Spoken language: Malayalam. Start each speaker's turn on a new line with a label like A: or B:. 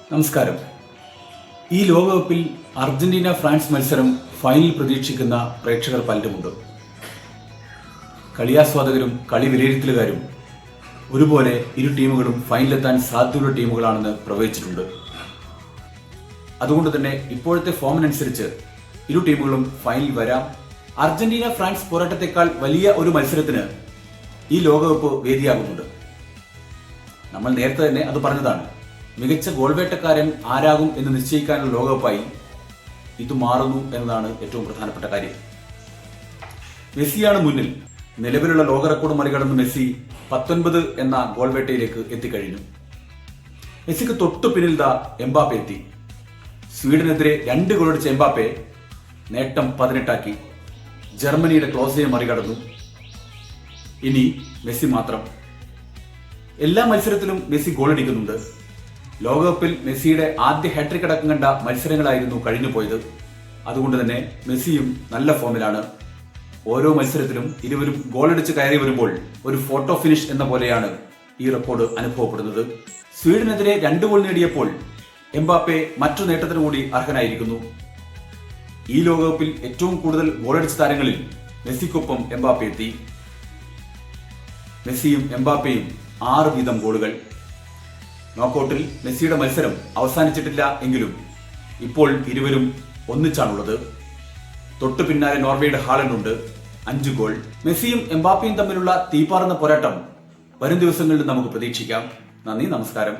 A: നമസ്കാരം. ഈ ലോകകപ്പിൽ അർജന്റീന ഫ്രാൻസ് മത്സരം ഫൈനൽ പ്രതീക്ഷിക്കുന്ന പ്രേക്ഷകർ പലരുമുണ്ട്. കളിയാസ്വാദകരും കളി വിലയിരുത്തലുകാരും ഒരുപോലെ ഇരു ടീമുകളും ഫൈനലിലെത്താൻ സാധ്യതയുള്ള ടീമുകളാണെന്ന് പ്രവചിച്ചിട്ടുണ്ട്. അതുകൊണ്ട് തന്നെ ഇപ്പോഴത്തെ ഫോമിനനുസരിച്ച് ഇരു ടീമുകളും ഫൈനൽ വരാം. അർജന്റീന ഫ്രാൻസ് പോരാട്ടത്തെക്കാൾ വലിയ ഒരു മത്സരത്തിന് ഈ ലോകകപ്പ് വേദിയാകുന്നുണ്ട്. നമ്മൾ നേരത്തെ തന്നെ അത് പറഞ്ഞതാണ്. മികച്ച ഗോൾ വേട്ടക്കാരൻ ആരാകും എന്ന് നിശ്ചയിക്കാനുള്ള ലോകകപ്പായി ഇത് മാറുന്നു എന്നതാണ് ഏറ്റവും പ്രധാനപ്പെട്ട കാര്യം. മെസ്സിയാണ് മുന്നിൽ. നിലവിലുള്ള ലോക റെക്കോർഡ് മറികടന്ന് മെസ്സി 19 എന്ന ഗോൾ വേട്ടയിലേക്ക് എത്തിക്കഴിഞ്ഞു. മെസ്സിക്ക് തൊട്ടു പിന്നിൽ എംബാപ്പെ എത്തി. സ്വീഡനെതിരെ 2 ഗോളടിച്ച എംബാപ്പെ നേട്ടം 18 ജർമ്മനിയുടെ ക്ലോസിനെ മറികടന്നു. ഇനി മെസ്സി മാത്രം. എല്ലാ മത്സരത്തിലും മെസ്സി ഗോളടിക്കുന്നുണ്ട്. ലോകകപ്പിൽ മെസ്സിയുടെ ആദ്യ ഹാട്രിക് അടക്കം കണ്ട മത്സരങ്ങളായിരുന്നു കഴിഞ്ഞു പോയത്. അതുകൊണ്ട് തന്നെ മെസ്സിയും നല്ല ഫോമിലാണ്. ഓരോ മത്സരത്തിലും ഇരുവരും ഗോളടിച്ച് കയറി വരുമ്പോൾ ഒരു ഫോട്ടോ ഫിനിഷ് എന്ന പോലെയാണ് ഈ റെക്കോർഡ് അനുഭവപ്പെടുന്നത്. സ്വീഡനെതിരെ 2 ഗോൾ നേടിയപ്പോൾ എംബാപ്പെ മറ്റു നേട്ടത്തിന് കൂടി അർഹനായിരിക്കുന്നു. ഈ ലോകകപ്പിൽ ഏറ്റവും കൂടുതൽ ഗോളടിച്ച താരങ്ങളിൽ മെസ്സിക്കൊപ്പം എംബാപ്പെ എത്തി. മെസ്സിയും എംബാപ്പയും 6 വീതം ഗോളുകൾ. നോക്കൌട്ടിൽ മെസ്സിയുടെ മത്സരം അവസാനിച്ചിട്ടില്ല എങ്കിലും ഇപ്പോൾ ഇരുവരും ഒന്നിച്ചാണുള്ളത്. തൊട്ടു പിന്നാലെ നോർവേയുടെ ഹാലൻഡ് ഉണ്ട്, 5 ഗോൾ. മെസ്സിയും എംബാപ്പയും തമ്മിലുള്ള തീപാറുന്ന പോരാട്ടം വരും ദിവസങ്ങളിൽ നമുക്ക് പ്രതീക്ഷിക്കാം. നന്ദി, നമസ്കാരം.